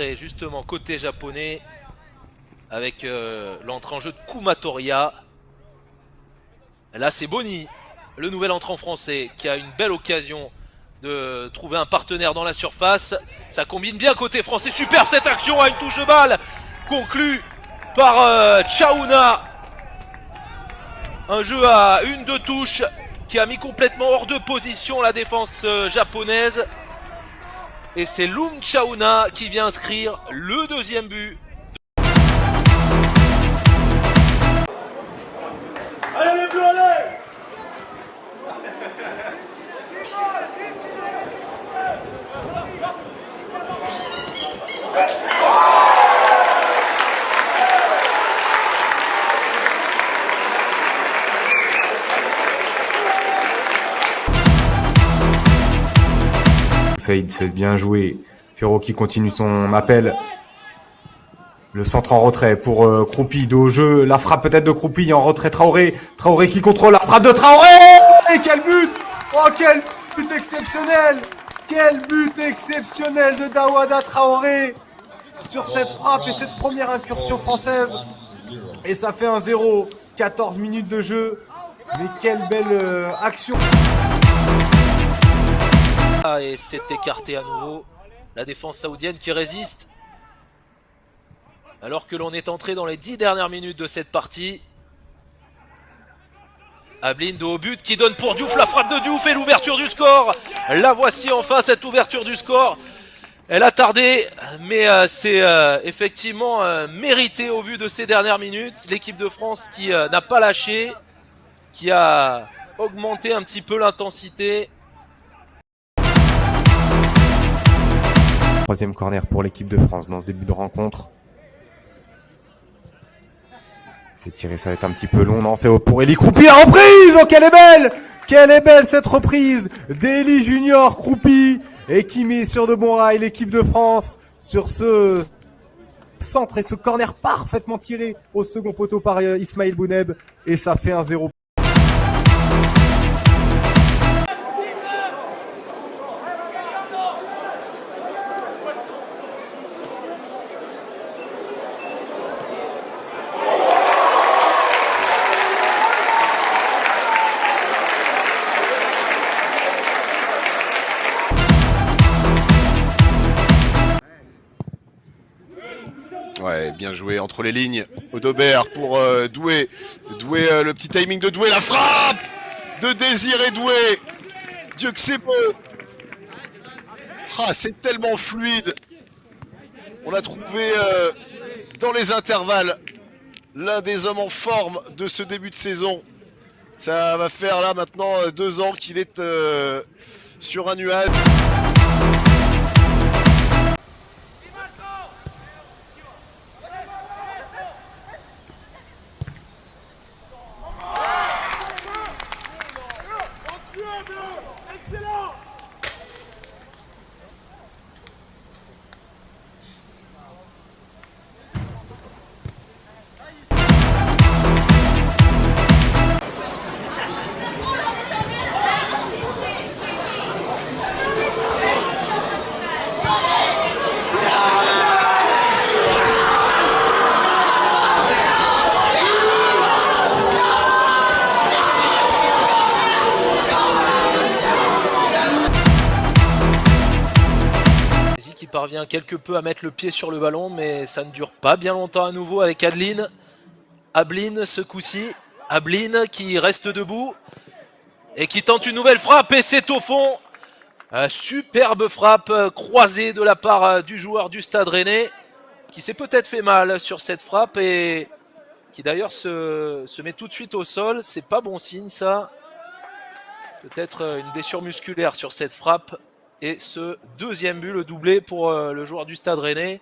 centré justement côté japonais avec l'entrée en jeu de Kumatoria. Là c'est Boni, le nouvel entrant français, qui a une belle occasion de trouver un partenaire dans la surface. Ça combine bien côté français, superbe cette action à une touche de balle, conclue par Chaouna. Un jeu à 1-2 touches qui a mis complètement hors de position la défense japonaise. Et c'est Loum Chaouna qui vient inscrire le deuxième but. Allez les bleus, allez! Saïd, c'est bien joué. Firo qui continue son appel. Le centre en retrait pour Kroupi, dos au jeu. La frappe peut-être de Kroupi en retrait Traoré. Traoré qui contrôle la frappe de Traoré. Et quel but! Oh, quel but exceptionnel! Quel but exceptionnel de Dawada Traoré sur cette frappe et cette première incursion française. Et ça fait 1-0. 14 minutes de jeu. Mais quelle belle action! Et c'était écarté à nouveau. La défense saoudienne qui résiste. Alors que l'on est entré dans les 10 dernières minutes de cette partie. Ablin de haut but qui donne pour Diouf, la frappe de Diouf et l'ouverture du score. La voici enfin, cette ouverture du score. Elle a tardé, mais c'est effectivement mérité au vu de ces dernières minutes. L'équipe de France qui n'a pas lâché, qui a augmenté un petit peu l'intensité. Troisième corner pour l'équipe de France dans ce début de rencontre. C'est tiré, ça va être un petit peu long. Non, c'est pour Eli Kroupi. La reprise! Oh, qu'elle est belle! Quelle est belle cette reprise d'Eli Junior Kroupi. Et qui met sur de bons rails l'équipe de France sur ce centre et ce corner parfaitement tiré au second poteau par Ismail Bouneb. Et ça fait 1-0. Ouais, bien joué entre les lignes. Odobert pour Doué. Doué, le petit timing de Doué. La frappe de Désiré Doué. Dieu que c'est beau. Ah, c'est tellement fluide. On a trouvé dans les intervalles l'un des hommes en forme de ce début de saison. Ça va faire là maintenant 2 ans qu'il est sur un nuage. Excellent! Qui parvient quelque peu à mettre le pied sur le ballon, mais ça ne dure pas bien longtemps à nouveau avec Adeline. Ablin ce coup-ci. Ablin qui reste debout et qui tente une nouvelle frappe et c'est au fond. Superbe frappe croisée de la part du joueur du Stade Rennais qui s'est peut-être fait mal sur cette frappe et qui d'ailleurs se met tout de suite au sol. C'est pas bon signe ça. Peut-être une blessure musculaire sur cette frappe. Et ce deuxième but, le doublé pour le joueur du Stade Rennais.